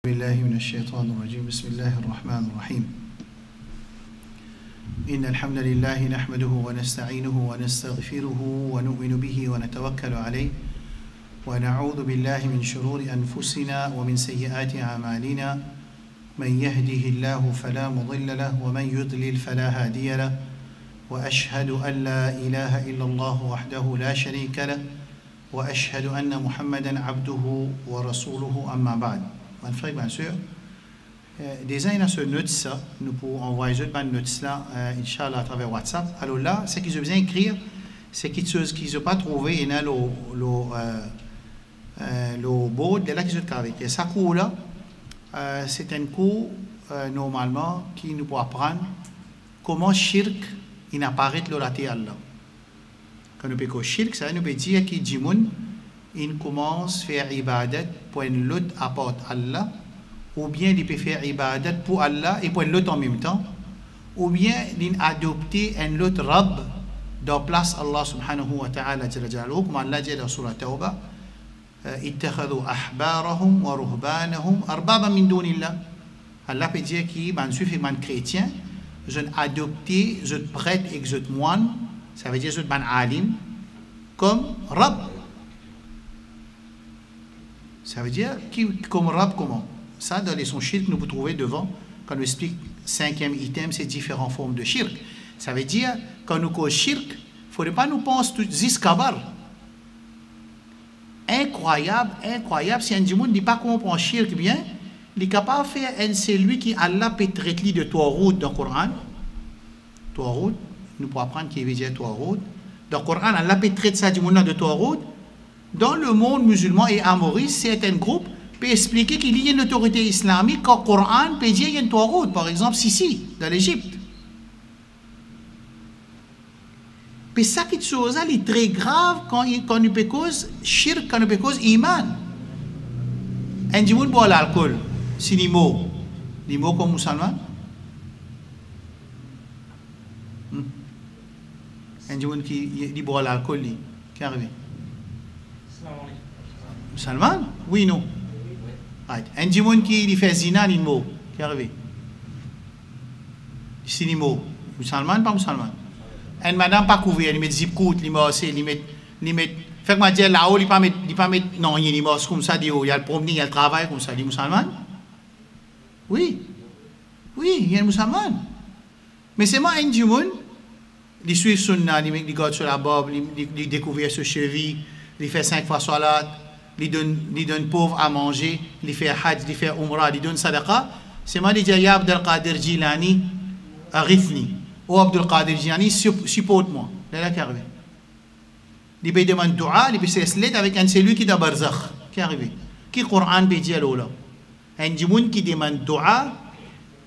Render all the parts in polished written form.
بالله من الشيطان الرجيم بسم الله الرحمن الرحيم إن الحمد لله نحمده ونستعينه ونستغفره ونؤمن به ونتوكل عليه ونعوذ بالله من شرور أنفسنا ومن سيئات أعمالنا من يهده الله فلا مضل له ومن يضلل فلا هادي له وأشهد أن لا إله إلا الله وحده لا شريك له وأشهد أن محمدا عبده ورسوله أما بعد. Mon frère, bien sûr, déjà, il y a ce notice, nous pouvons envoyer une notice là, Inch'Allah, à travers WhatsApp. Alors là, ce qu'ils ont besoin d'écrire, c'est quelque chose qu'ils n'ont pas trouvé, il y a le board de là qu'ils ont travaillé. Et ce cours-là, c'est un cours, normalement, qui nous peut apprendre comment shirk il apparaît le raté Allah. Quand nous parlons de shirk, ça nous peut dire que Jimoun, il commence à faire ibadat pour une lutte apporte Allah, ou bien il peut faire ibadat pour Allah et pour une lutte en même temps, ou bien il adopte une lutte Rabb dans place Allah subhanahu wa ta'ala, comme Allah dit dans Surah Tawbah, ittakhadhu ahbarahum wa ruhbanahum arbaba min dunillah. Allah peut dire que man suffit man chrétien, je adopté, je prêtre et je moine, ça veut dire je man alim, comme Rabb. Ça veut dire, comme Rabb, comment? Ça, dans les sons shirk, nous pouvons trouver devant, quand on explique 5e item, ces différentes formes de shirk. Ça veut dire, quand nous cause shirk, il ne faudrait pas nous penser tout ziskabar. Incroyable, incroyable. Si un djimoun ne dit pas comprendre shirk bien, il est capable de faire un celui qui Allah peut traiter de Tawrout dans le Coran. Tawrout, nous pouvons apprendre qu'il veut dire Tawrout. Dans le Coran, Allah peut traiter ça djimoun de Tawrout. Dans le monde musulman et amoriste, certains groupes peuvent expliquer qu'il y a une autorité islamique quand le Coran peut dire qu'il y a une Tawrout, par exemple Sisi, dans l'Égypte. Mais ça qui est très grave quand nous peut cause shirk, quand nous peut cause iman. Un djimoun boit l'alcool, c'est l'imo comme musulman. Un djimoun qui boit l'alcool, qui arrive. Musulman? Oui, non. Right. Un djimoun qui fait zina, l'imo, qui arrive. C'est l'imo. Musulman, pas musulman. Un madame pas couvert, il met zip coute, il met. Fait que moi dire là-haut, il pas mettre, non, il met comme ça, il y a le promener, il y a le travail comme ça, il est musulman? Oui. Oui, il y a un musulman. Mais c'est moi un djimoun, il suit sunna, il garde sur la barbe, il découvre ce cheville, il fait 5 fois salat, il donne pauvre à manger, il fait hajj, il fait umrah, il donne sadaqa. C'est moi qui dis, ya Abdul Qadir Jilani, arithni. Ou Abdul Qadir Jilani, supporte-moi. C'est là qui arrive. Il peut demander dua, il peut se laisser avec un celui qui est dans barzakh. Qui arrive. Qui Coran peut dire là. Un djimoun qui demande dua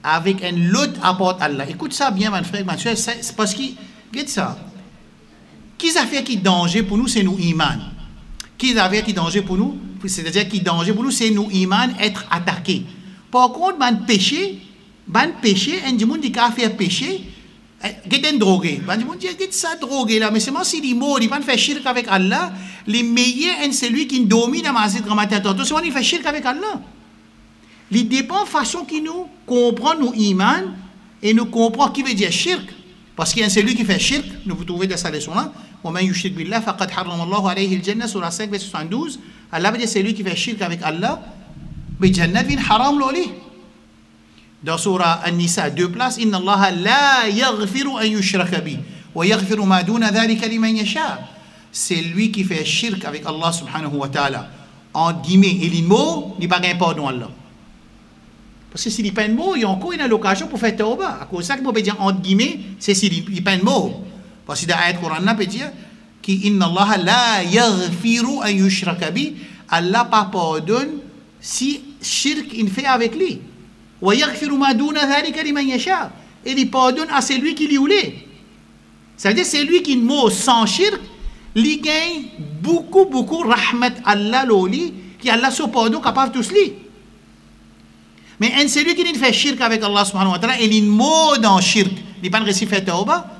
avec un lot apporte Allah. Écoute ça bien, mon frère, c'est parce que, regarde ça. Qui a fait qui danger pour nous, c'est nous iman. Qui a fait qui danger pour nous, c'est-à-dire qui danger pour nous, c'est nous iman être attaqué. Par contre, un péché, un djimoun qui a fait péché, il est drogué. Un djimoun dit, il ça drogué là, mais c'est moi si il est mort, il va faire shirk avec Allah, les meilleurs, c'est celui qui domine la masjid grammaire tantôt, c'est moi qui fait shirk avec Allah. Il dépend de la façon qui nous comprend nous iman et nous comprend qui veut dire shirk. Parce qu'il y a celui qui fait shirk, nous vous trouvez dans sa leçon-là, وَمَنْ يُشْرِكْ بِاللَّهِ فَقَدْ حَرَّمَ اللَّهُ عَلَيْهِ الْجَنَّةَ sur la 5 verset 72, Allah veut dire celui qui fait shirk avec Allah, mais Jannat vient haram l'oli. Dans Surah An-Nisa, 2 places, إِنَّ اللَّهَ لَا يَغْفِرُ أَنْ يُشْرَكَ بِهِ وَيَغْفِرُ مَا دُونَ ذَلِكَ لِمَنْ يَشَاءُ. C'est lui qui fait shirk avec Allah subhanahu wa ta'ala. En guillemets, et les mots, il n'y a pas de pardon à Allah. Parce que s'il n'y a pas de mots, il y a encore une occasion pour faire tawbah. À cause de ça, qu'il peut dire entre guillemets, c'est s'il n'y a pas de mots. Parce que dans l'ayat Coran, peut dire qu'Inna Allah la yaghfiru an yushraka bi, Allah pas pardonne si shirk il fait avec lui. Wa yaghfiru ma duna dhalika liman yasha. Et il pardonne à celui qui lui voulait. Ça veut dire c'est lui qui mot sans shirk, il gagne beaucoup rahmat Allah l'oli, qui Allah se pardonne capable de tout cela. Mais un celui qui fait shirk avec Allah subhanahu wa ta'ala, il est mot dans shirk, il n'est pas réussi à faire tawbah.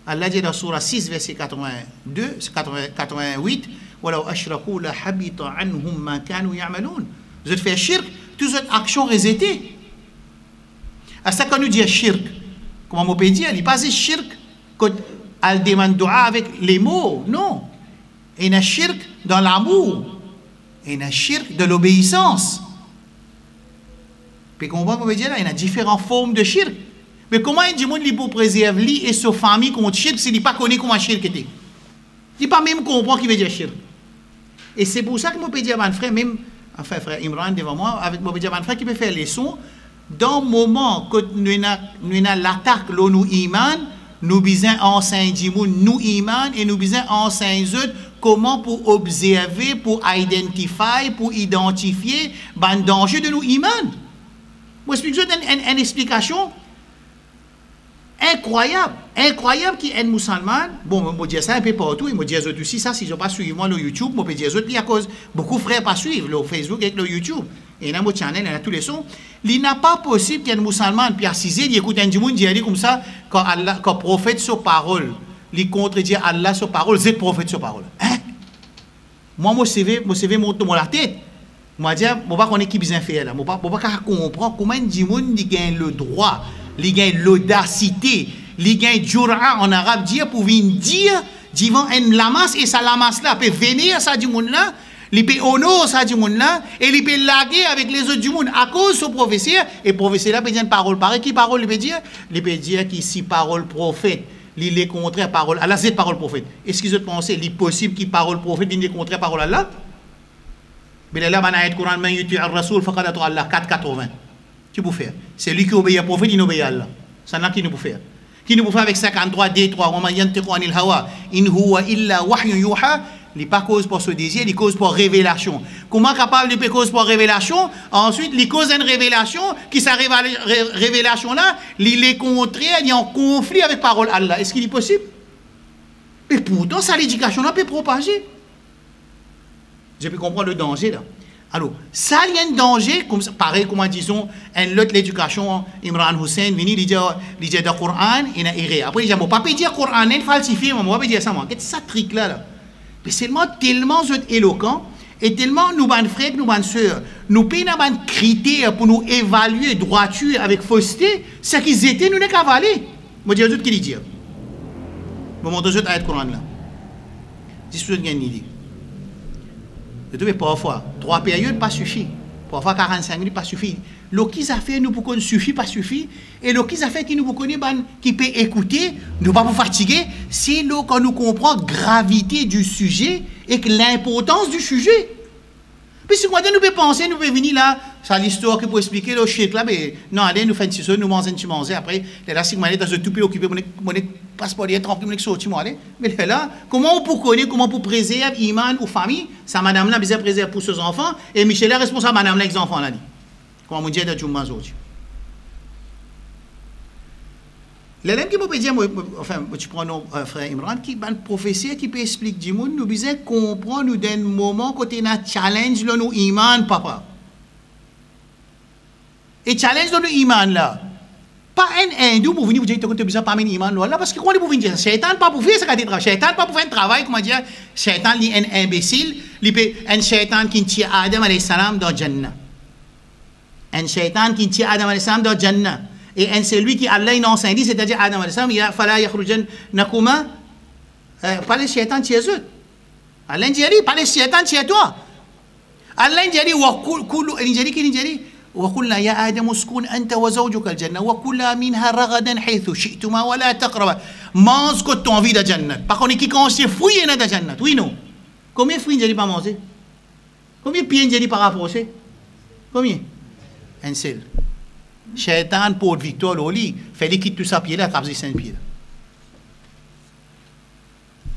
Allah dit dans Surah 6, verset 88, وَلَوْ أَشْرَكُوا لَحَبِطَ عَنْهُمْ مَا كَانُوا يَعْمَلُونَ. Vous êtes fait shirk, toute cette action resetée. À ça qu'on nous dit shirk, comment on peut dire, il n'est pas shirk quand elle demande dua avec les mots, non. Il y a un shirk dans l'amour, il y a un shirk de l'obéissance. Puis comment on peut dire, il y a différentes formes de shirk. Mais comment un monde peut préserver lui et sa famille contre shirk s'il n'est pas connu comment shirk était? Il n'est pas même comprendre ce qui veut dire shirk. Et c'est pour ça que je peux dire à mon frère, même, enfin frère Imran devant moi, avec mon frère qui peut faire les sons, dans le moment que nous avons l'attaque, nous iman, nous besoin enseigner nous iman et nous besoin enseigner comment pour observer, pour identifier, pour identifier le danger de nous iman. Moi, je explique une explication incroyable qui est musulman. Bon, je dis ça un peu partout, je dis aussi ça, si je ne pas suivre moi le YouTube, je peux dire ça, à cause beaucoup de frères pas suivre le Facebook et le YouTube. Et dans mon channel, il y a tous les sons. Il n'est pas possible qu'un musulman, puis assisé, il écoute un monde, il dit comme ça, quand le prophète sur parole, il contredit Allah sur parole, c'est le prophète sur parole. Hein? Moi, mon CV monte dans la tête. Moi, je ne sais pas qu'on est qui besoin faire là. Je ne sais pas comprendre comment un monde gagne le droit, il gagne l'audacité, il gagne jura en arabe, dire pour venir dire, devant une lamas, et sa lamas là peut venir ça du monde là. Il peut honorer ça du monde là et il peut laguer avec les autres du monde à cause de ce professeur. Et le professeur là peut dire une parole pareille. Qui parole il peut dire? Il peut dire qu'il si parole prophète, il est contraire parole Allah, c'est parole prophète. Est-ce qu'ils ont pensé qu'il est possible qu'il parole prophète, il est contraire parole Allah? Mais là, on a un Coran, man yuti al-Rasoul, faqad ata Allah, 4,80. Qui peut faire? C'est lui qui obéit au prophète, il obéit à Allah. C'est là qui nous peut faire. Qui nous peut faire avec 53 D3, wa ma yantiqu anil hawa, in huwa illa wahyun yuha. Il n'est pas cause pour ce désir, il cause pour révélation. Comment capable de cause pour révélation? Ensuite, il cause une révélation, qui sa révélation-là, il est contraire, il est en conflit avec parole Allah. Est-ce qu'il est possible? Et pourtant, ça, l'éducation-là peut propager. Je peux comprendre le danger, là. Alors, ça, il y a un danger, comme ça, pareil, comme disons, un autre l'éducation, Imran Hussein, il dit le Coran, il a erré. Après, il dit, pas dire Coran, il falsifie, moi, pas dire ça, moi. Qu'est-ce que ça trick-là, Mais c'est tellement éloquent et tellement nous, ban frères, nous, ban sœurs, nous payons un critère pour nous évaluer droiture avec fausseté, c'est qu'ils étaient, nous, les cavaliers. Moi, je dis tout ce qu'il dit. Je montre tout le Coran là. Dis-moi, il y a une idée. Je trouve parfois, 3 périodes pas suffit. Parfois, 45 minutes pas suffit. Le qu'ils a fait, nous, pour qu'on suffit, pas suffit. Et le qu'ils a fait, qui nous, pour qu'on qui peut écouter, nous, pas pour fatiguer, c'est là qu'on nous comprend la gravité du sujet et l'importance du sujet. Puis, si nous peut penser, nous peut venir là, c'est l'histoire qui peut expliquer le shit là, mais non, allez, nous faisons ça, nous mangeons, après, là, si moi, dans ce tout pays occupé, mon passeport est tranquille, mon sorti, moi, mais là, comment on peut connaître, comment on peut préserver Iman ou famille, ça, madame là, besoin de préserver pour ses enfants, et Michel est responsable, madame là, avec les enfants là, comment on dit, de Jumma Zoti. L'élève qui peut dire, enfin, tu prends nos frères Imran, qui est un professeur qui peut expliquer du monde, nous besoin comprendre, nous d'un moment côté na challenge là, nous iman, papa. Et challenge là, nous iman là. Pas un hindou pour venir vous dire que tu as besoin de pas mener iman là, parce que quand vous venez dire, Shaitan pas pour faire ce qu'il travail, Shaitan pas pour faire un travail, comment dire, Shaitan est un imbécile, un Shaitan qui tient Adam alayhi salam dans Jannah. Un Shaitan qui tient Adam alayhi salam dans Jannah. Et c'est lui qui Allah il enseigne, c'est-à-dire Adam alayhi salam, il a fala yakhrujan nakuma, pas les Shaitan chez eux. Allah dit, pas les Shaitan chez toi. Allah dit, wa kullu, il dit, وقلنا يا آدم اسكن أنت وزوجك الجنة وكلا منها رغدا حيث شئتما ولا تقربا. Mange que tu as envie de Jannah. Par contre, qui quand c'est fouillé dans la Jannah, oui non. Combien de fruits j'ai pas mangé? Combien de pieds j'ai pas rapproché? Combien? Un seul. Shaitan pour victoire au lit, fait quitter tout ça pied là, attrape 5 pieds.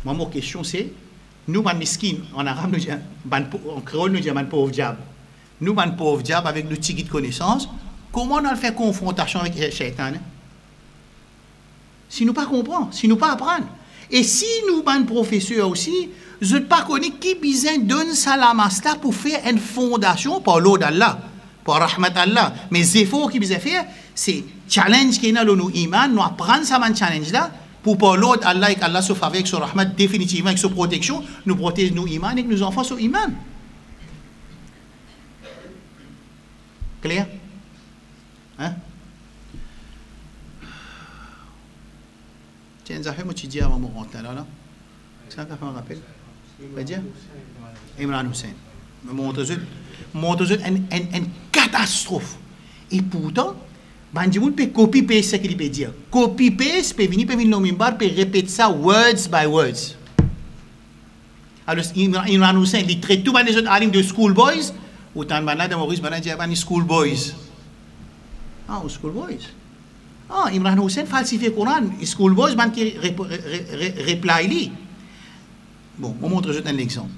Moi, ma question c'est, nous, ban miskin, en arabe, nous disons, en créole, nous disons, ban pauvre diable. Nous, ban pauvre diable, avec nos petits de connaissances, comment on a fait confrontation avec Shaitan? Si nous pas comprendre, si nous pas apprendre. Et si nous, ban professeurs aussi, je ne pas connais qui besoin donne ça la masla pour faire une fondation par l'eau d'Allah, par rahmat Allah. Mais les efforts qu'ils besoin faire, c'est challenge qui est dans nos iman, nous apprendre ça man challenge là, pour par l'eau d'Allah et qu'Allah se fasse avec son rahmat définitivement, avec sa protection, nous protéger nos iman et que nos enfants soient iman. Clair? Hein? Tiens, ça fait moi tu dis avant mon rentre là, là. C'est ça qu'a fait un rappel? Pas dire? Imran Hussein. Montre une catastrophe. Et pourtant, Bandimoun peut copy-paste ce qu'il peut dire. Copy-paste, peut venir dans le mimbar, peut répéter ça words by words. Alors, Imran Hussein, il traite tout les autres alim de schoolboys. Autant de malades, Maurice Banan dit « schoolboys ». Ah, schoolboys. Ah, Imran Hussein falsifie le Coran. Schoolboys, ban qui reply. Bon, on montre juste un exemple.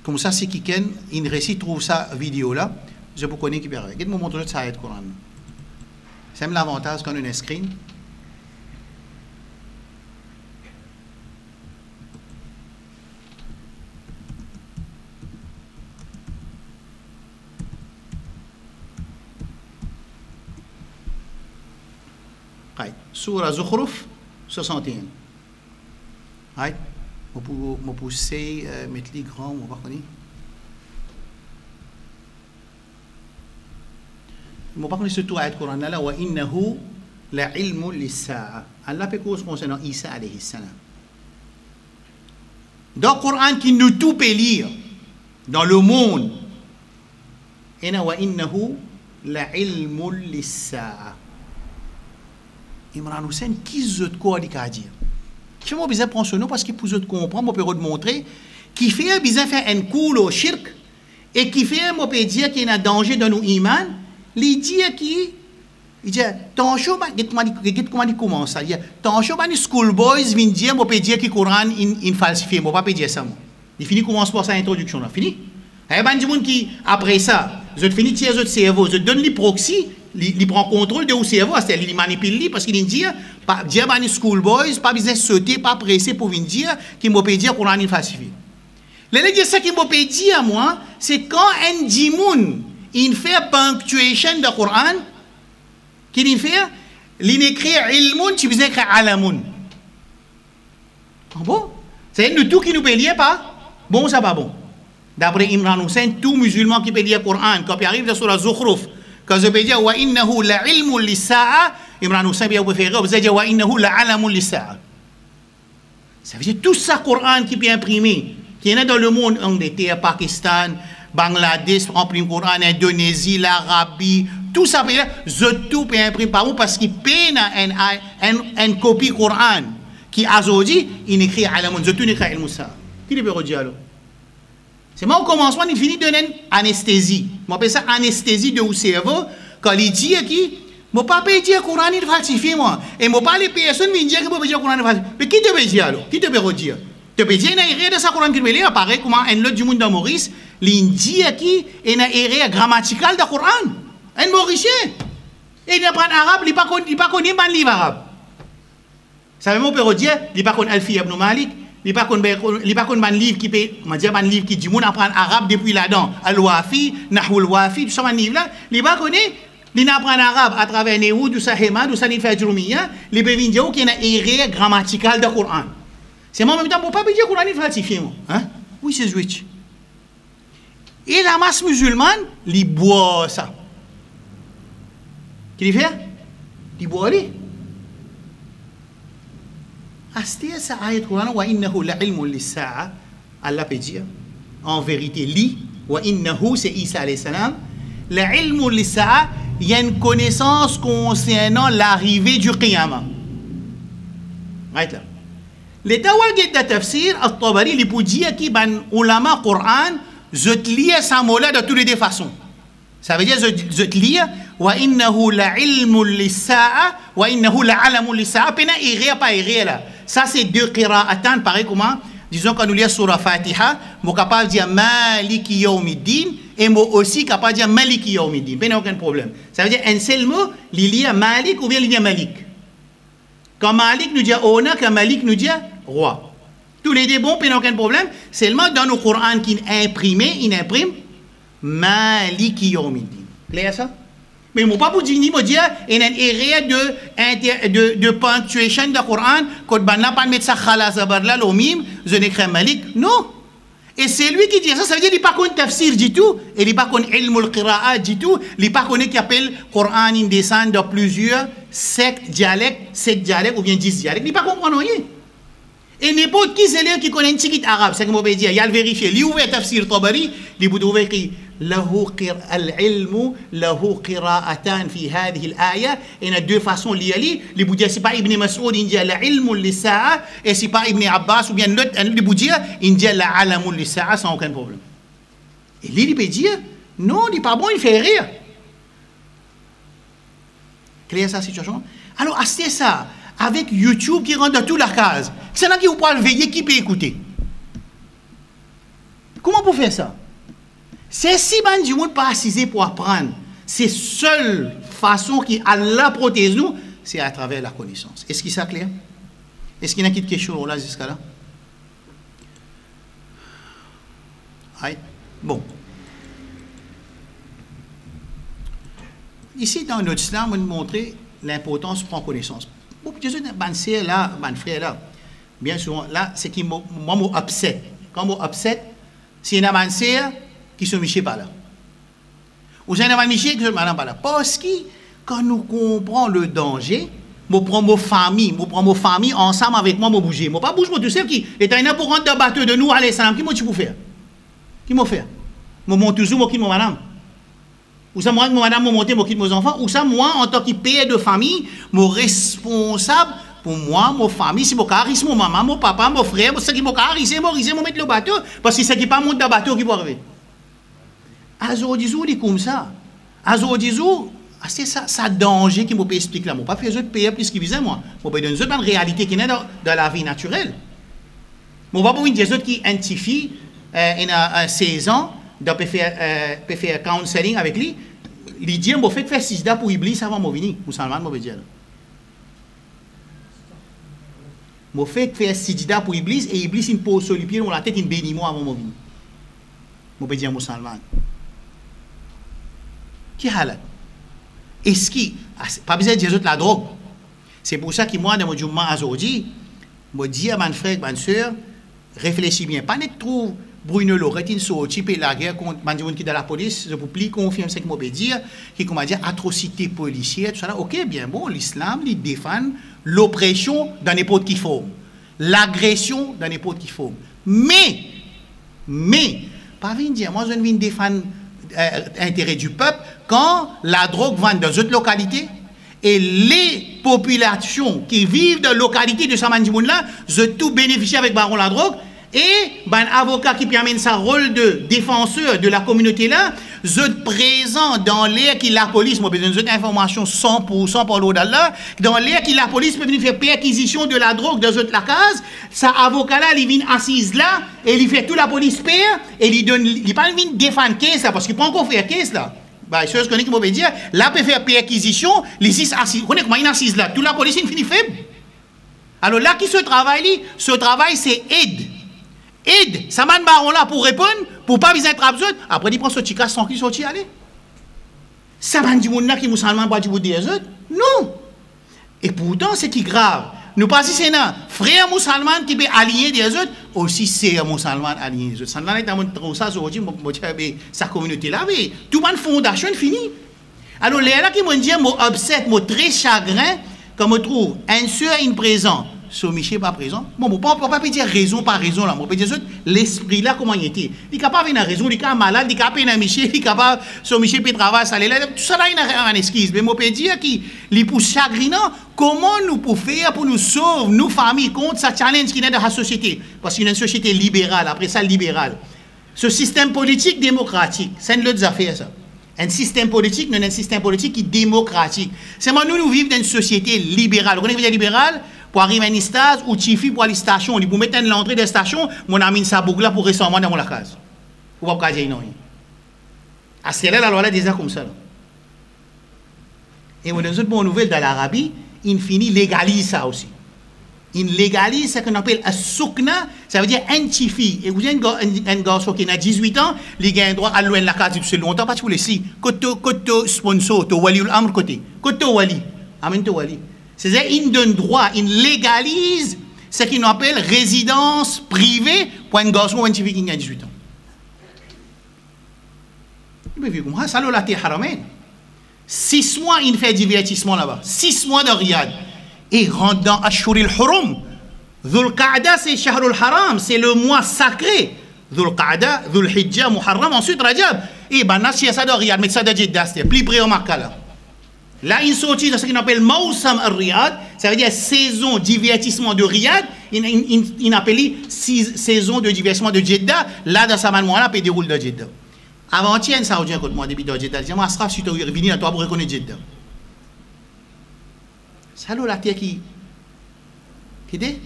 Comme ça, si quelqu'un, il récit, trouve ça vidéo là, je vous connais qui peut regarder. Je vous montre juste ça ayat Coran. C'est l'avantage quand on a un screen. Right. Surah Zukhruf 61. Right. Je peux essayer de mettre les grands, on va connaître. Je ne sais pas surtout ayat Coran là, wa innahu la ilmu lis-sa'a. Allah peut cause concernant Isa alayhi salam. Dans le Coran qui nous tout peut lire dans le monde. Ina wa innahu la ilmu lis-sa'a. Imran Hussein, qui est quoi à dire? Je vais besoin prendre ce nom parce qu'il peut comprendre, je peux montrer qui fait besoin faire un cours au shirk et qui fait moi peut dire qu'il y a un danger dans nos iman. Il dit qui il dit tant chaud comment il commence ça dit tant chaud les schoolboys viennent dire moi peut dire que Coran in falsifié moi pas peut dire ça moi. Il finit commence par sa introduction là fini. Eh ben du monde qui après ça je finis tirer votre cerveau je donne les proxy il prend contrôle de vos cerveau, c'est-à-dire il manipule parce qu'il dit pas dire les schoolboys pas besoin sauter pas presser pour venir dire qu'il m'a peut dire Coran in falsifié. Les gens ça qui m'a peut dire moi c'est quand un dimoun il fait punctuation de Coran qu'il fait il écrit ilmun tu besoin écrire alamun. Bon c'est nous tout qui nous peut lire pas bon ça pas bon. D'après Imran Hussein tout musulman qui peut lire Coran quand il arrive sur la Zukhruf quand je peux dire wa innahu la ilmun lis-sa'a Imran Hussein bien préféré vous dire wa innahu la alamun lis-sa'a. Ça veut dire tout ça Coran qui peut imprimer qui est dans le monde Angleterre, Pakistan, Bangladesh, imprime Coran, Indonésie, l'Arabie, tout ça tout peut imprimer par vous parce qu'il paye une copie Coran qui a aujourd'hui il écrit alamun tout écrit ilmun lis-sa'a. Qui le peut dire alors? C'est moi au commencement, il finit de donner anesthésie. Je appelle ça anesthésie de cerveau. Quand il dit qui, je ne peux pas dire que le Coran est falsifié, moi. Et je ne peux pas les personnes qui disent que je peux dire que le Coran est falsifié. Mais qui te peut dire alors? Qui te peut dire? Tu peux dire qu'il y a une erreur de ce Coran qui peut lire, pareil comme un autre du monde de Maurice, il dit qu'il y a une erreur grammaticale de Coran. Un Mauricien. Et il apprend arabe, il ne connaît pas le livre arabe. Ça veut dire qu'il ne connaît pas Alfi ibn Malik. Il n'y a pas un livre qui peut, un livre qui dit, on apprend arabe depuis là-dedans. Al-Wafi, Nahul Wafi, tout ça, un livre là. Il n'y a pas il apprend arabe à travers Néhoud, ou Sahema, ou Sanil Fajroumiya. Il peut dire qu'il y a une erreur grammaticale du Coran. C'est moi en même temps, pour ne pas dire que le Coran est falsifié. Hein? Oui, c'est switch. Et la masse musulmane, il boit ça. Qu'est-ce qu'il fait? Il boit lui. Astia sa ayat Quran wa innahu la ilmun lis-sa'a Allah peut dire en vérité li wa innahu c'est Isa alayhi salam la ilmun lis-sa'a il y a une connaissance concernant l'arrivée du qiyamah. Right là. Les tawagid de tafsir al-Tabari li pour dire qui ban ulama Quran je te lis ça mola de toutes les façons. Ça veut dire je te lis wa innahu la ilmun lis-sa'a wa innahu la alamun lis-sa'a pena erreur pas erreur là. Ça, c'est deux qira'atan, pareil comment, disons, quand nous lisons Surah Fatiha, je suis capable de dire Maliki Yawmiddin, et moi aussi capable de dire Maliki Yawmiddin. Il n'y a aucun problème. Ça veut dire un seul mot, il y a Malik ou bien il y a Malik. Quand Malik nous dit Ona, quand Malik nous dit roi. Tous les deux bons, il n'y a aucun problème. Seulement dans nos Coran qui imprime Maliki Yawmiddin. Clair ça? Mais je ne peux pas vous dire, il y a une erreur de punctuation du Coran, quand on ne pas mettre ça khala zabar là, le mim, je n'écris Malik. Non. Et c'est lui qui dit ça, ça veut dire qu'il n'a pas connu tafsir du tout, et il n'a pas connu ilm al-qira'a du tout, il n'a pas connu qu'il appelle Coran, il descend dans plusieurs dialectes, 7 dialectes ou bien 10 dialectes, il n'a pas compris rien. Et n'importe qui c'est lui qui connaît un petit arabe, c'est comme on peut dire, il a le vérifié, il ouvre tafsir Tabari, il peut trouver que العلم له قراءتان في هذه الآية. Il y a deux façons de lire. Il peut dire c'est pas Ibn Mas'ud, il dit العلم للساعة, et c'est pas Ibn Abbas ou bien l'autre, il peut dire il dit العلم للساعة sans aucun problème. Et lui il peut dire non, il n'est pas bon, il fait rire. Claire sa situation? Alors c'est ça, avec YouTube qui rentre dans toute la case, c'est là qui vous parle veiller, qui peut écouter. Comment vous faire ça? C'est si ben du monde pas assisé pour apprendre. C'est seule façon qui Allah protège nous, c'est à travers la connaissance. Est-ce qu'il est clair? Est-ce qu'il y a quelque chose là jusqu'à là? Right. Bon. Ici dans notre islam, on montre l'importance de prendre connaissance. Pour Jésus, ban sœur là, ban frère là, bien souvent là, c'est qui moi upset. Quand moi upset, c'est une ban sœur qui se michent pas là. Ou c'est un miché qui se pas là. Parce que quand nous comprenons le danger, je prends mon famille ensemble avec moi, je bouge. Je ne pas bouger, tu sais qui est un pour rentrer dans le bateau de nous, allez, ça, qui m'ont fait? Qui m'ont fait? Je monte toujours, je quitte mon madame. Ou ça, moi, madame, je monte, je quitte mes enfants. Ou ça, moi, en tant que père de famille, je suis responsable pour moi, ma famille, si je suis mon maman, mon papa, mon frère, c'est qui je suis mettre le bateau. Parce que c'est qui pas monte dans le bateau qui peut arriver. Azodizou, il est comme ça. Azodizou, c'est ça danger qui m'a expliqué là. Je ne pas faire autres pays plus qu'ils visaient moi. Je vais donner une réalité qui est dans la vie naturelle. Je ne vais pas vous dire qui identifie a 16 ans, de faire counseling avec lui. Il dit, je vais faire sijda pour Iblis avant de venir. Musulman, je vais dire. Je vais faire sijda pour Iblis et Iblis il pose sur les pieds dans la tête, il bénit moi avant de venir. Je vais dire musulman. Qui halat? Est-ce qui pas besoin de dire la drogue? C'est pour ça que moi dans mon journal aujourd'hui, je dis à mon frère, ma soeur, réfléchis bien. Pas net trouve Brunello, rétine sorti puis la guerre contre man qui dans la police, je vous plie confirme ce que moi peux dire, qui comment dire atrocité policière tout ça là. OK, bien bon, l'islam il défend l'oppression dans n'importe quelle forme, l'agression dans n'importe quelle forme. Mais pas venir dire moi je viens défendre intérêt du peuple quand la drogue vend dans d'autres localités et les populations qui vivent dans la localité de Samandimoun là, je tout bénéficient avec baron la drogue et un avocat qui permet sa rôle de défenseur de la communauté là, je présent dans l'air qui la police, moi besoin d'une information 100% par l'autre là, dans l'air qui la police peut venir faire perquisition de la drogue dans la case, ça avocat là, il vient assise là et il fait toute la police père et il donne, il pas vient défendre caisse là parce qu'il peut encore faire caisse là. Bah, je connais qui peut dire, là peut faire perquisition, les 6 assises, vous connaissez comment il assise là, toute la police il finit faible. Alors là qui se travaille, c'est aide, ça m'a baron là pour répondre, pour pas viser un autres. Après, il prend ce petit cas sans qu'il sorti aller. Ça m'a dit, là qui musulman pas du bout des autres. Non. Et pourtant, c'est qui grave. Nous passons c'est un frère musulman qui peut allier des autres, aussi c'est un musulman allié des autres. Ça n'a pas ça aujourd'hui, sa communauté là, mais tout le monde fondation fini. Alors, là qui m'ont dit, moi upset, moi très chagrin, quand je trouve un seul in présent. So Michel pas présent. Bon, on ne peut pas dire raison par raison là. On peut dire l'esprit là comment il était. Il est capable de raison, il est malade, il est capable de Michel, il est capable so Michel peut travailler, ça là. Tout ça là il a une excuse. Mais on peut dire qu'il est pour chagrinant. Comment nous pouvons faire pour nous sauver nos familles contre ce challenge qui est dans la société? Parce qu'il y a une société libérale, après ça libérale. Ce système politique démocratique, c'est une autre affaire ça. Un système politique, non un système politique qui est démocratique. C'est moi nous vivons dans une société libérale. Vous connaissez ce que libérale? Pour arriver à une stage ou Tifi pour aller à la station, pour mettre l'entrée de la station, mon ami Saboug là pour rester dans la case. Ou pas dire non. À ce là, la loi là déjà comme ça. Là. Et dans une bonne nouvelle dans l'Arabie, il finit légalise ça aussi. Il légalise ce qu'on appelle un soukna, ça veut dire un Tifi. Et vous avez un garçon qui a 18 ans, il a un droit à louer la case depuis longtemps, parce que vous le savez, côté sponsor, to wali côté wali, amen to wali. C'est-à-dire, il donne droit, il légalise ce qu'on appelle résidence privée pour un garçon ou une fille qui a 18 ans. Mais vu comment ça, là, t'es haramen. 6 mois, il fait divertissement là-bas. 6 mois de Riyad. Et rentre dans Ashuril Hurum. Dhul Qa'da, c'est Shahrul Haram, c'est le mois sacré. Dhul Qa'da, Dhul Hijjah, Muharram, ensuite Rajab. Et ben, là, c'est ça de Riyad, mais ça de Jeddah, c'est plus près au Makkah là. Là, il sortit de ce qu'on appelle Mawsam al-Riyad, ça veut dire saison divertissement de Riyad, il appelle saison de divertissement de Jeddah, là, dans ce moment-là, il déroule de Jeddah. Avant-hier, un Saoudien contre moi, début de Jeddah, il dit, moi, Asraf, si tu es venu à toi pour reconnaître Jeddah. Ça, là, la terre qui dit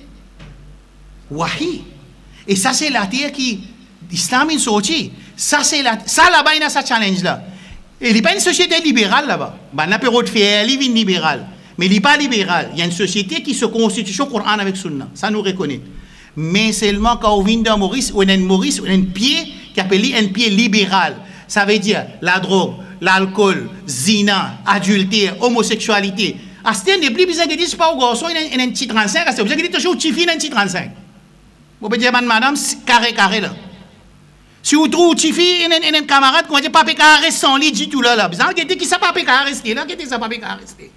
Wahi. Et ça, c'est la terre qui, l'islam, il sorti. Ça, c'est la, ça, là-bas, il y a ce challenge-là. Et il n'y a pas une société libérale là-bas. Ben, la période fait, elle est libérale. Mais il n'est pas libéral. Il y a une société qui se constitue au Coran avec Sunna. Ça nous reconnaît. Mais seulement quand on vient dans Maurice, on a un pied qui appelle un pied libéral. Ça veut dire la drogue, l'alcool, zina, adultère, homosexualité. À ce n'est plus besoin de dire, c'est pas au garçon, il y a un petit 35, c'est besoin de dire toujours petit fille, un petit 35. Vous pouvez dire, madame, carré là. Si vous trouvez petit fille, il y a un camarade qui va dire, papa, carré sans lit, dit tout là. Vous avez dit, qui ça, papa, carré rester là, qui ça, papa, carré rester.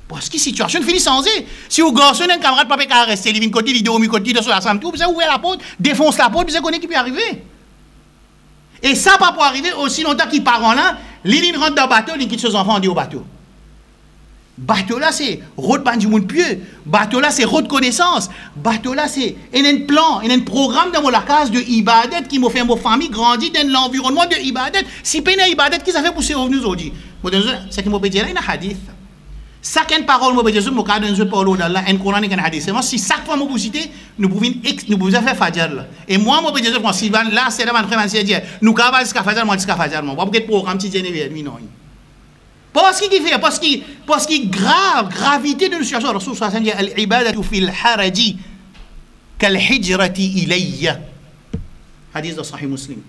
Parce que la situation finit sans eux. Si vous garçon, un camarade, papa, carré rester, il vient côté, il dormit côté, il sur la chambre, tout, vous ouvrez la porte, défonce la porte, vous connaissez qui peut arriver. Et ça, pas pour arriver aussi longtemps qu'il part en là, l'île rentre dans le bateau, il quitte ses enfants, on dit au bateau. Bateau là, c'est route du monde pieux. Bateau là, c'est route connaissance. Bateau là, c'est un plan, un programme dans la case de Ibadet qui m'a fait ma famille grandir dans l'environnement de Ibadet. Si peine Ibadet, qu'est-ce que ça fait pour ces revenus aujourd'hui? C'est que je peux dire, il y a un hadith. Chaque parole, je peux dire, je peux dire, parole d'Allah, un Coran et un hadith. C'est moi, si chaque fois je peux citer, nous pouvons faire Fajr là. Et moi, je peux dire, si là, c'est là, je dire, nous avons jusqu'à Fajr, moi, jusqu'à Fajr. Je peux dire, programme, tu dis, non. Parce qu'il fait, parce qu'il grave, gravité de la situation. Rasul sallallahu alayhi wa sallam dit, al-ibadatu fil haraji kal-hijrati ilayya. Hadith de Sahih Muslim.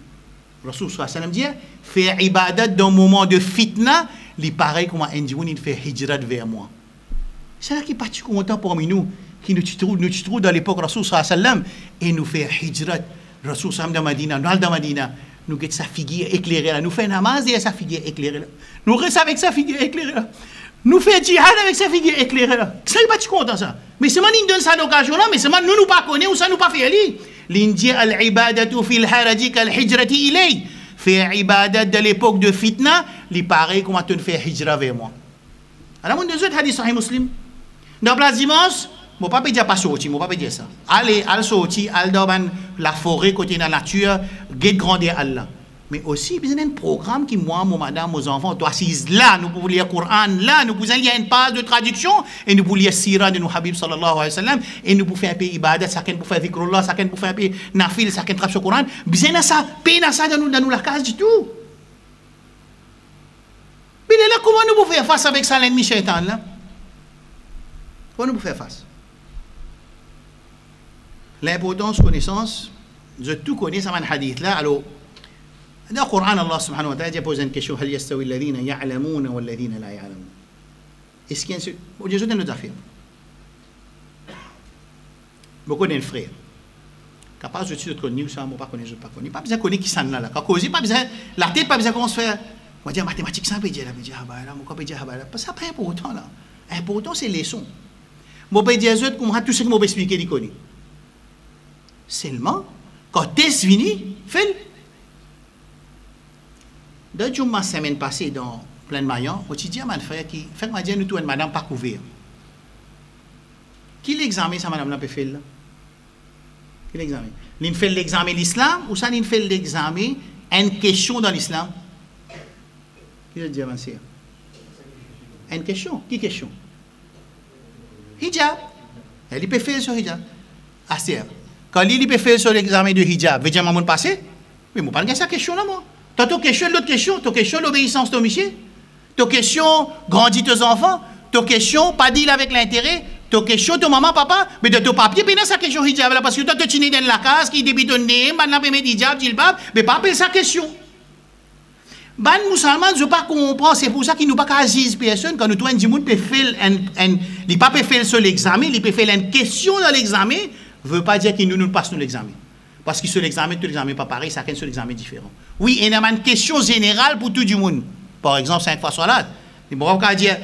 Rasul sallallahu alayhi wa sallam dit, faire ibadat dans un moment de fitna, il paraît comme un individu, il fait hijrat vers moi. C'est là qui est particulièrement parmi nous, qui nous trouve dans l'époque Rasul sallallahu alayhi wa sallam, et nous fait hijrat. Rasul sallallahu alayhi wa sallam dans Madina, nous avons sa figure éclairée là. Nous faisons namaz et sa figure éclairée là. Nous restons avec sa figure éclairée là. Nous faisons djihad avec sa figure éclairée là. Ça n'est pas content ça. Mais c'est moi qui donne ça d'occasion là, mais c'est moi nous pas connaissons ou ça nous pas fait aller. L'indie al-ibadatu fil haraji kal-hijrati ilay. Faire ibadat de l'époque de fitna, il paraît comme tu fais hijra vers moi. Alors mon deuxième hadith Sahih Muslim. Dans place dimanche, je ne peux pas dire pas sortir, je ne peux pas dire ça. Allez sortir, allez dans la forêt, côté de la nature, guide grandir Allah. Mais aussi, il y a un programme qui, moi, mon madame, mes enfants, toi, assises là, nous pouvons lire le Coran, là, nous pouvons lire une page de traduction, et nous pouvons lire Sira de nos Habib sallallahu alayhi wa sallam, et nous pouvons faire un peu ibadat, chacun peut faire dhikrullah, chacun peut faire un peu nafil, chacun trappe le Coran. Bien à ça, peine à ça dans nous la case du tout. Mais là, comment nous pouvons faire face avec ça, l'ennemi shaitan, là? Comment nous pouvons faire face? L'importance, connaissance, je tout connais, ça m'a un hadith là, alors, dans le Coran, Allah subhanahu wa ta'ala pose une question, هل يستوي الذين يعلمون والذين لا يعلمون? Est-ce qu'il y a un... Je donne une affaire. Beaucoup d'un frère. Capable de tuer connu, ça, moi pas connaître, je pas connaître. Pas besoin de connaître qui s'en là, là. Quand cause, pas besoin, la tête, pas besoin comment se faire. On va dire mathématiques, ça peut dire, là, mon peut dire, là. Parce que ça pas important là. Important c'est les leçons. Moi peut dire, comment tout ce que moi peux expliquer, il connaît. Seulement, quand test fini, fais-le. Dans la semaine passée, dans plein de maillons, on dit à mon frère qui fait que dire nous tous une madame pas couvert. Qui l'examen ça madame là peut faire là? Qui l'examen? Il fait l'examen l'islam ou ça il fait l'examen une question dans l'islam? Qui le dit à mon frère? Une question. Qui question? Hijab. Elle peut faire sur hijab. Aster. Quand il peut faire sur l'examen de hijab, veut dire maman passé? Mais moi pas cette question là moi. T'as ton question l'autre question, ton question l'obéissance de monsieur, ton question grandit tes enfants, ton question pas dire avec l'intérêt, ton question ton maman papa, mais de ton papier pénal sa question hijab là parce que toi tu es dans la case qui débite ton nez, maintenant peut mettre hijab, jilbab, mais pas appeler sa question. Ban musulman je pas comprendre, c'est pour ça qu'il nous pas aziz personne quand nous toi un monde peut faire il pas peut faire sur l'examen, il peut faire une question dans l'examen ne veut pas dire que nous passons l'examen. Parce que sur l'examen, tout l'examen n'est pas pareil, chacun sur l'examen différent. Oui, il y a une question générale pour tout le monde. Par exemple, 5 fois salade. Il ne peut pas dire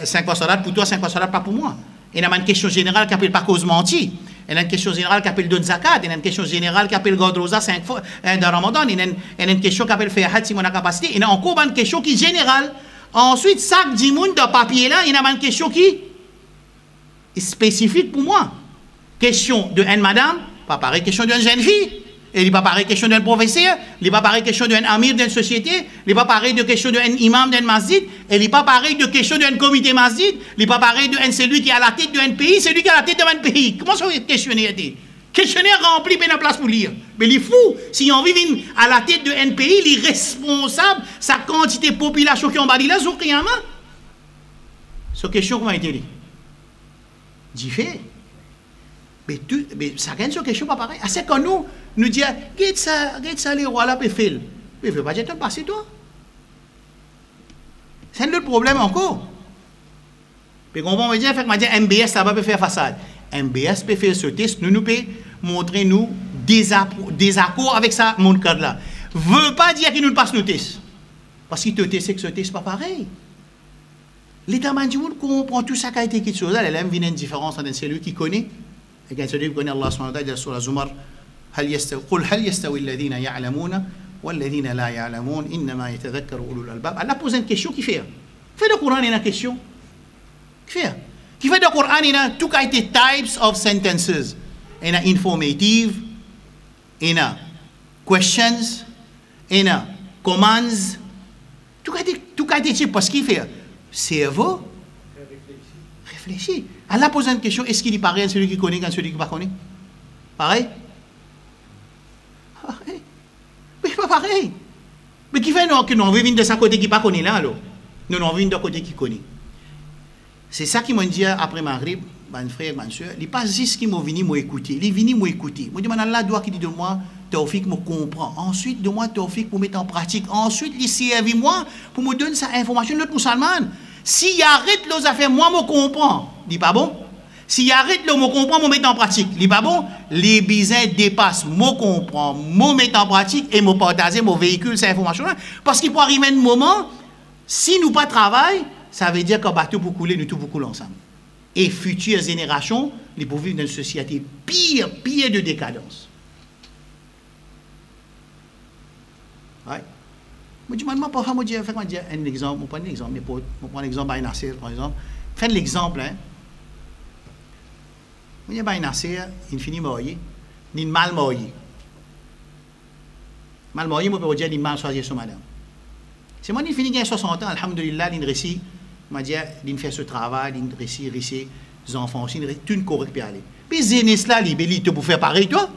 5 fois salade pour toi, 5 fois salade pas pour moi. Il y a une question générale qui appelle pas cause menti. Il y a une question générale qui appelle don zakat. Il y a une question générale qui appelle garde rosa 5 fois dans Ramadan. Il y a une question qui appelle faire si on a capacité. Il y a encore une question qui est générale. Ensuite, chaque 10 monde de papier là, il y a une question qui est spécifique pour moi. Question de une madame, pas pareil question d'une jeune fille. Et il n'est pas pareil question d'un professeur, il n'est pas pareil question d'un amir d'une société, il n'est pas pareil de question d'un imam d'un masjid, et il n'est pas pareil de question d'un comité masjid, il n'est pas pareil de celui qui est à la tête d'un pays, celui qui est à la tête d'un pays. Comment ça va être questionnaire? Questionnaire rempli, mais la place pour lire. Mais il est fou. Si on vit à la tête d'un pays, il est responsable, sa quantité de population qui ont bâti là, c'est rien. Cette question, comment a été dit? Diffé. Mais ça gagne sur question pas pareil. C'est quand nous disons, regarde ça, les rois là, peut faire. Mais il ne faut pas dire, passer toi. C'est un autre problème encore. Puis on va dire, MBS, ça va faire façade. MBS peut faire ce test, nous peut montrer nous désaccord avec ça, mon cadre là. Veut pas dire qu'il nous passe nos tests. Parce qu'il te teste que ce test pas pareil. L'État du monde comprend tout ça qui a été quelque chose. Elle aime une différence entre celui qui connaît. Et quand celui qui connaît Allah subhanahu wa ta'ala sur la Zumar, قل هل يستوي الذين يعلمون والذين لا يعلمون إنما يتذكر أولو الألباب. Allah pose une question qui fait. Fait le Coran une question. Qui fait. Qui fait le Coran il a tout qui été types of sentences. Il y a informative, il y a questions, il y a commands. Tout qui été type parce qu'il fait. Cerveau. Réfléchis. Allah pose une question, est-ce qu'il est pareil à celui qui connaît qu'à celui qui ne connaît pas? Pareil? Pareil. Mais pas pareil. Mais qui fait que nous vivons de sa côté qui ne connaît pas là, alors? Nous vivons de côté qui connaît. C'est ça qui m'a dit après Maghrib, mon frère, ma soeur, il n'est pas juste qu'il m'a venu m'écouter, il est venu m'écouter. Moi, je demande à Allah doit qu'il dit de moi, Tawfik me comprend. Ensuite, de moi, Tawfik pour mettre en pratique. Ensuite, il servi moi pour me donner sa information, l'autre musulman. S'il arrête les affaires, moi, je comprends. Dit pas bon? S'il arrête le mot comprend, je mettre en pratique. Dit pas bon? Les besoins dépassent, je comprends, je mettre en pratique et je partage mon véhicule, cette information-là. Parce qu'il peut arriver un moment, si nous pas travaillons, ça veut dire qu'un bateau pour couler, nous tous pour couler ensemble. Et futures générations, ils peuvent vivre dans une société pire de décadence. Ouais. Moi, je me parfois, je dis un exemple, je prends un exemple, je prends l'exemple de Nasser, par exemple. Faites l'exemple, hein. Je dis Nasser, il finit marié, il est mal marié. Mal marié, je peux dire qu'il est mal choisi sur madame. C'est moi qui finit à 60 ans, alhamdoulilah, il réussit, il fait ce travail, il réussit, les enfants aussi, tout une correcte pour aller. Puis, Zénis là, il te pour faire pareil, toi.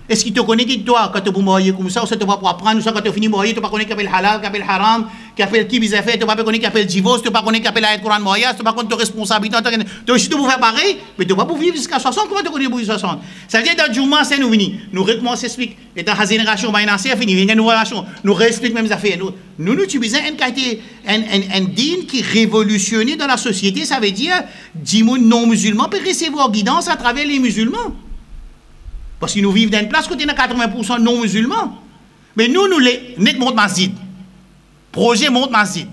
Est-ce qu'il te connaît qui toi, quand tu es marié comme ça, ou ça te va pour apprendre, ou ça quand tu finis marié, tu ne connais pas qu'il halal, qu'il haram, qu'il qui bizarre fait, tu ne connais pas qu'il divorce, tu ne connais pas qu'il a Coran mariage, tu ne connais pas responsabilité, tu aussi pour faire pareil, mais tu ne vas pas vivre jusqu'à 60, comment tu connais pour 60? Ça veut dire dans le jour, c'est nous venir, nous recommençons à expliquer, et dans la génération, c'est fini, il y a une nouvelle relation, nous réexpliquons même les affaires. Nous utilisons un dîne qui révolutionne dans la société, ça veut dire, 10 non musulmans peuvent recevoir guidance à travers les musulmans. Parce que nous vivons dans une place où il y a 80% non musulmans. Mais nous monte masjid. Projet monte masjid.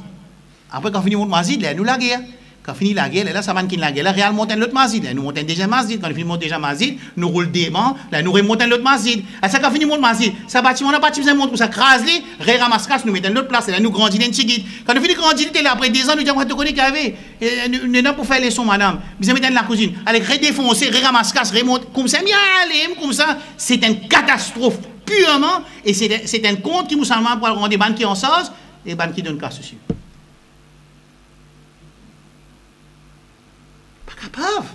Après, quand on finit monte masjid, là, nous la guerre. Quand on finit la guerre, là, ça va la guerre. Là, réellement, monte un autre masjid. Là, nous montons déjà masjid. Quand on finit monte déjà masjid, nous roulons des bancs. Là, nous remontons un autre masjid. À ça, quand on finit monte masjid, ça bâtiment, on a bâti, monte pour ça, crase-les, ramasse-casse, nous mettons une autre place. Là, nous grandissons dans Tigit. Quand on finit grandir, là, après 10 ans, nous disons, on te connaît qu'il y avait. Nous sommes pour faire les sons, madame. Nous mettons dans la cuisine. Allez, redéfoncer, ramasse-casse, remonte. Comme ça, comme ça, c'est une catastrophe purement. Et c'est un compte qui nous seulement pour avoir des banques qui en sortent et des banques qui donnent casse aussi. Capable.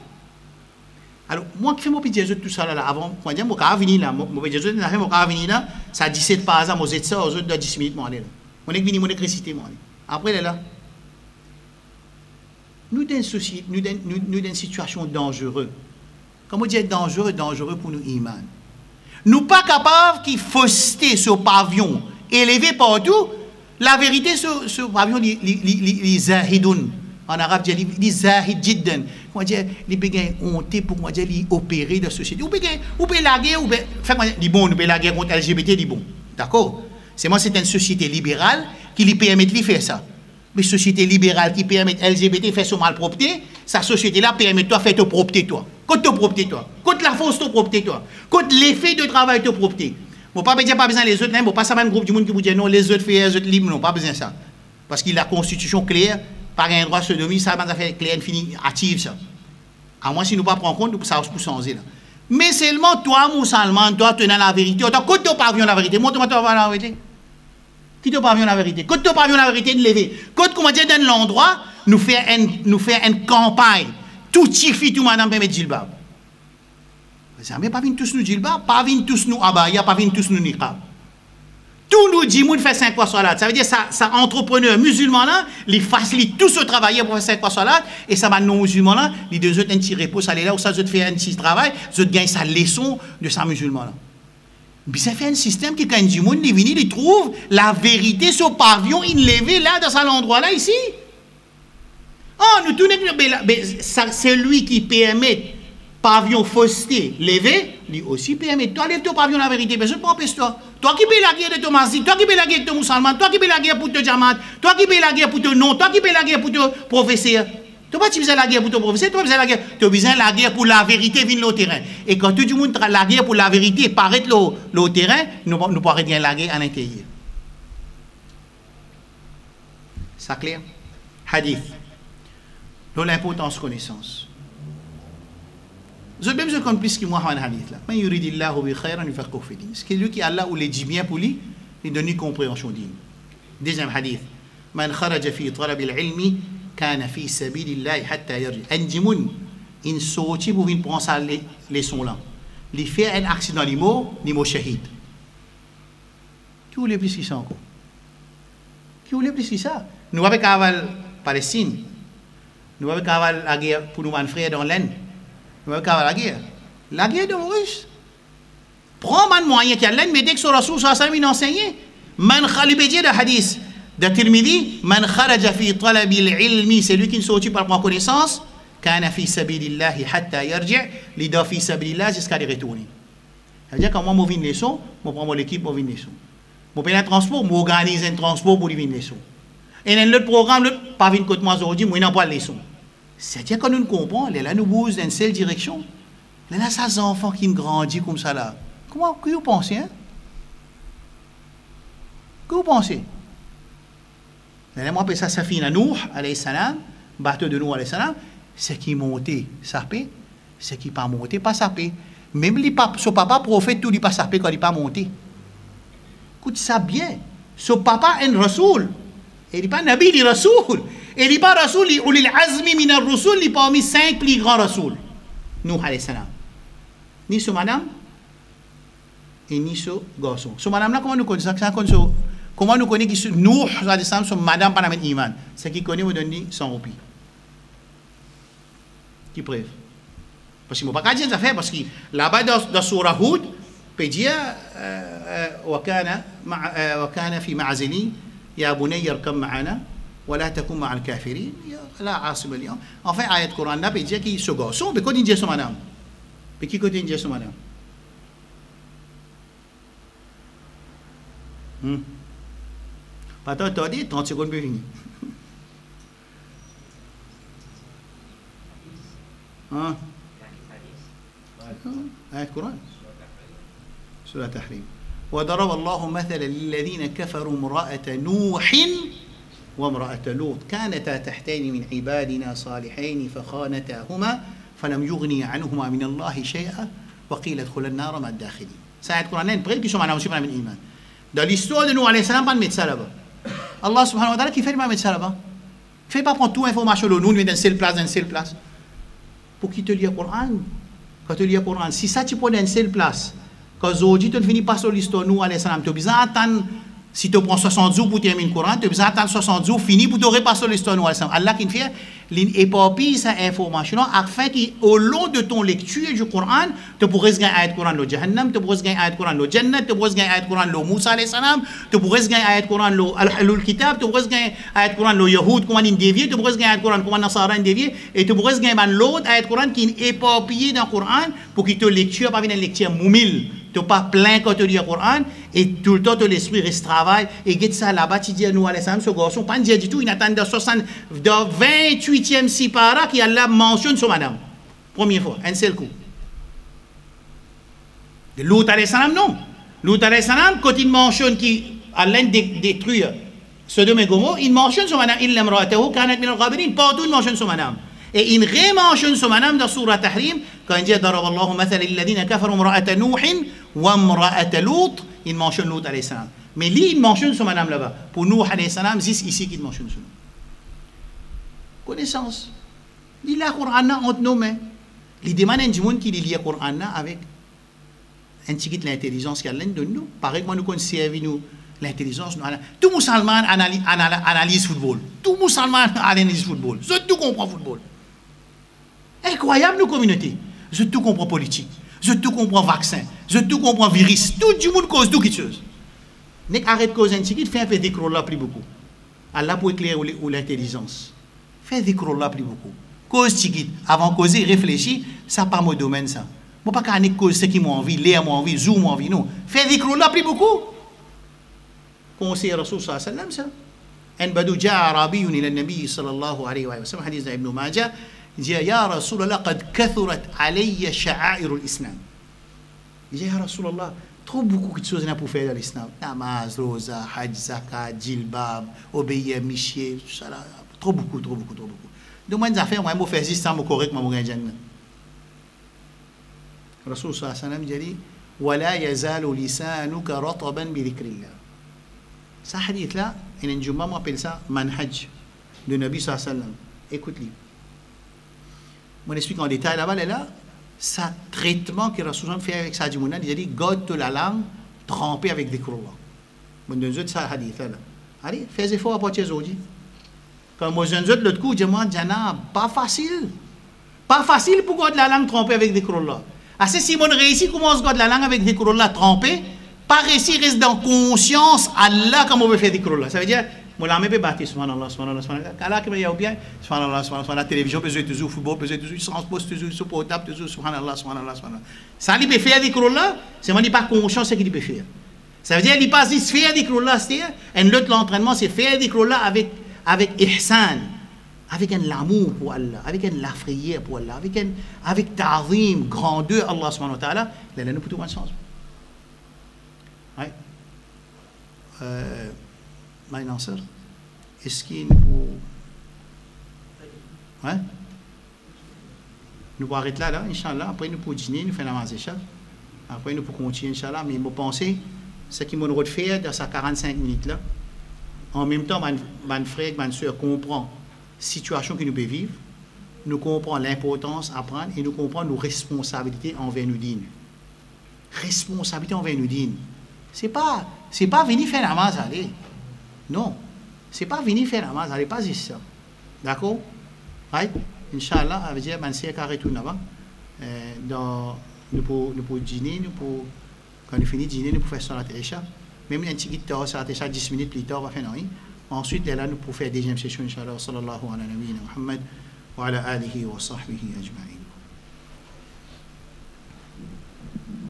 Alors, moi qui fais mon petit Jésus tout ça là, avant, moi je dis, je venir là, mon petit Jésus, je venir là, ça 17 par exemple, aux autres, aux autres de 10 minutes, moi là. Mon venu, mon réciter, moi. Après là, nous dans une société, nous dans une situation dangereuse. Comme on dit dangereux pour nous iman. Nous pas capables de fausseter ce pavillon élevé partout. La vérité, ce pavillon, les zahidoun. En arabe, il dit zahid jiddan. Comment dire, il peut gagner honte pour comment dire, il opérer dans la société. Ou peut la guerre, ou peut, fait dit bon, nous peut la guerre contre LGBT, dit bon. D'accord? C'est moi, c'est une société libérale qui lui permet de faire ça. Mais société libérale qui permet LGBT de faire son malpropreté, sa société-là permet toi de faire ta propreté, toi. Contre ta propreté, toi. Contre la force, ta propreté, toi. Contre l'effet de travail, ta propreté. Bon, pas dire pas besoin les autres, bon, pas ça même groupe du monde qui vous dit non, les autres faits, les autres libres, non, pas besoin de ça. Parce qu'il a la constitution claire, par un droit sodomie, ça va faire clair, fini, active ça. À moins si nous ne pas prendre compte, ça va se changer là. Mais seulement toi, musulman, toi, tenant la vérité, toi, quand tu parviens la vérité, montre-moi toi la vérité. Qui te parvient la vérité? Quand tu parviens la vérité, de lever. Quand comment dire dans l'endroit, nous faire une campagne. Tout chifi, tout madame peut mettre djilbab. Mais pas venir tous nous djilbab, pas venir tous nous abaya, pas venir tous nous niqab. Tout nous dit, nous fait 5 fois salat. Ça veut dire ça entrepreneur musulman là, il facilite tout ce travail pour faire 5 fois salat, et ça va non musulman là, les deux autres un petit repos, ça là, ou ça autres fait un petit travail, les autres gagnent sa leçon de sa musulman là. Mais ça fait un système qui, quand du monde, il vient, il trouve la vérité sur le pavillon, il levé là, dans cet endroit-là, ici. Oh, nous tournons, c'est lui qui permet pavillon fausseté levé, lui aussi permet. Toi, lève ton pavillon la vérité, mais je ne peux pas toi. Toi qui payes la guerre de ton masjid, toi qui payes la guerre de ton musulman, toi qui payes la guerre pour ton jamaat, toi qui payes la guerre pour ton nom, toi qui payes la guerre pour ton professeur. Tu n'as pas besoin de la guerre pour ton professeur, tu as besoin de la guerre pour la vérité vient au terrain. Et quand tout le monde a la guerre pour la vérité paraît au terrain, nous ne pourrons rien la guerre à l'intérieur. C'est clair? Hadith. L'importance de connaissance. Je même je connais plus que moi un hadith là. Man yuridillahu bi khayran yufaqihu fi din. C'est lui qui Allah ou les dit bien pour lui, il donne une compréhension d'une. Deuxième hadith. Man kharaja fi talab al-ilmi kana fi sabilillah hatta yarji. Andimun in sorti pour venir prendre ça les leçons là. Il fait un accident limo shahid. Qui voulait plus que ça encore? Qui voulait plus que ça? Nous avec Aval Palestine. Nous avec Aval la guerre pour nous frères dans l'Inde. Nous avec Aval la guerre. La guerre de Maurice. Prends un moyen qui a l'Inde, mais dès que ce Rasoul sallallahu alayhi wa sallam enseigné, man khalibédié de hadith de Tirmidhi, man kharaja fi talabil ilmi, c'est lui qui ne sortit par prendre connaissance, kana fi sabilillahi hatta yarji, li da fi sabilillah jusqu'à les retourner. Ça veut dire quand moi je viens une leçon, je prends mon équipe, je viens une leçon. Je paye un transport, je organise un transport pour lui une leçon. Et dans l'autre programme, l'autre pas venir contre moi aujourd'hui, moi n'ai pas de leçon. C'est-à-dire quand nous comprenons, là nous bougons dans une seule direction. Là, ces enfants qui grandissent comme ça là. Comment que vous pensez, hein? Que vous pensez? Là, moi, ça, ça finit à Nuh, alayhi salam, bateau de Nuh, alayhi salam, c'est qui montait, sapé, c'est qui pas monté, pas sapé. Même son papa prophète, tout, il pas sapé quand il pas monté. Écoute ça bien. Son papa est un rasoul. Il n'est pas nabi, il est rasoul. Il n'est pas rasoul, il est azmi min ar-rusul, il est parmi 5 plus grands rasouls. Nuh, alayhi salam. Ni ce madame, et ni ce garçon. Ce madame là, comment nous connaissons ça? Comment nous connaissons que Nuh, son madame, pas la même iman? C'est qui connaît, vous donne 100 roupies. Qui preuve? Parce qu'il ne faut pas dire ça fait, parce que là-bas dans Surah Hud, peut dire وكان في معزلي يا بني اركب معنا ولا تكن مع الكافرين لا عاصم اليوم. Enfin, ayat Coran là peut dire qu'il se garçon, mais quand il dit son madame, mais qui côté il dit son madame? Pas tant dit 30 secondes pour finir. Hein? آية القرآن سورة التحريم وضرب الله مثلا للذين كفروا امرأة نوح وامرأة لوط كانتا تحتين من عبادنا صالحين فخانتاهما فلم يغني عنهما من الله شيئا وقيل ادخلا النار مع الداخلين. C'est آية القرآن près qui sont maintenant aussi pas من iman. Dans l'histoire de Nuh alayhi salam pas de mettre ça là-bas. Allah subhanahu wa ta'ala qui fait pas mettre ça là-bas. Fait pas prendre toute information de nous dans une seule place, pour qui te lit le Coran. Quand tu lis le Coran, si ça tu prends une seule place, quand aujourd'hui tu finis pas sur l'histoire, nous, alayhi salam, tu as besoin d'attendre Si tu prends 60 jours pour terminer le Coran, tu as besoin d'attendre 60 jours fini pour te repasser l'histoire. Allah qui fait l'éparpille cette information afin qu'au long de ton lecture du Coran, tu pourrais gagner ayat Coran le Jahannam, tu pourrais gagner ayat Coran le Jannat, tu pourrais gagner ayat Coran le Moussa alayhi salam, tu pourrais gagner ayat Coran le Al-Halul Kitab, tu pourrais gagner ayat Coran le Yahoud comment ils dévié, tu pourrais gagner ayat Coran comment Nasara dévié, et tu pourrais gagner l'autre ayat Coran qui est éparpillé dans le Coran pour qu'il te lecture pas une lecture moumil. Tu n'as pas plein quand tu lis le Coran et tout le temps l'esprit reste travail et get ça là-bas tu dis à nous ce garçon pas dire du tout il attend de 28e sipara qui Allah mentionne sur madame première fois un seul coup de Lut alayhi salam non Lut alayhi salam quand il mentionne qui Allah détruit Sodome et Gomorrhe il mentionne sur madame illa imra'atahu kanat min al-ghabirin partout il mentionne sur madame et il rementionne sur madame dans Surah Tahrim quand il dit daraballahu mathala lilladhina kafaru imra'ata Nuhin wa imra'ata Lut il mentionne Lut alayhi salam mais lui il mentionne sur madame là-bas pour nous alayhi salam c'est ici qu'il mentionne sur nous connaissance il a le Coran entre nos mains il demande à un monde qui lit le Coran avec un petit peu l'intelligence qu'il a donné nous pareil que nous conservons nous l'intelligence tout musulman analyse football tout musulman analyse football je tout comprend football incroyable nos communautés je tout comprends politique je tout comprends vaccin je tout comprends virus tout le monde cause tout quelque chose n'est arrête de causer un petit peu fait un peu d'écran là plus beaucoup Allah pour éclairer ou l'intelligence fait d'écran là plus beaucoup cause petit avant de causer réfléchir ça pas mon domaine ça moi pas qu'à cause ce qui m'a envie lire m'a envie zoom m'a envie non fait d'écran là plus beaucoup conseil Rasul sallallahu alayhi wa sallam ça en badou jaa arabiyun ila nabi sallallahu alayhi wa sallam hadith ibn Majah il dit ya Rasulallah qad kathurat alayya sha'air al-islam il dit ya Rasulallah trop beaucoup de choses pour faire dans l'islam namaz roza hajj zakat jilbab obéir michier trop beaucoup donc moi des affaires moi me faire ça me correctement mon gagner Rasul sallallahu alayhi wa sallam dit wala yazalu lisanuka rataban bi dhikrillah ça hadith là et un jumma m'appelle ça manhaj de Nabi sallallahu alayhi wa sallam écoute-le moi explique en détail là-bas là ça traitement que Rasul fait avec sa djimouna il a dit God la langue trempée avec des croix moi deux autres ça hadith là allez fais effort à partir aujourd'hui quand moi deux autres l'autre coup je demande jana pas facile pour God la langue trempée avec des croix assez si mon réussit commence God la langue avec des croix trempée pas réussir reste dans conscience Allah comment on veut faire des croix ça veut dire moi la même peut battre subhanallah Allah qui me bien subhanallah la télévision peut jouer toujours football peut jouer toujours transport toujours sur portable toujours subhanallah ça il peut faire des croix là c'est moi il pas conscience ce qu'il peut faire ça veut dire il pas juste faire des croix là c'est un autre l'entraînement c'est faire des croix là avec ihsan avec un l'amour pour Allah avec un la prière pour Allah avec ta'zim grandeur Allah subhanahu wa ta'ala là nous plutôt bonne chance ouais Nasser, est-ce qu'il nous ouais nous arrêter là Inch'Allah après nous pour dîner nous faire la mazécha après nous pour continuer Inch'Allah mais je pense ce qui m'ont fait dans ces 45 minutes là en même temps mon frère ma soeur comprend la situation que nous pouvons vivre nous comprenons l'importance à prendre et nous comprenons nos responsabilités envers nous dîner responsabilité envers nous dîner c'est pas venir faire la mazécha allez non, c'est pas venir faire la masse, allez pas juste ça. D'accord? Right? Inch'Allah, avec dire, c'est carré tout là-bas. Nous pour dîner, quand nous finissons de dîner, nous pour faire ça la télécha. Même un petit temps, ça la télécha 10 minutes plus tard, on va faire rien. Ensuite, là, nous pour faire la deuxième session, Inch'Allah, sallallahu ala nabiyina Muhammad, wa ala alihi wa sahbihi ajma'in.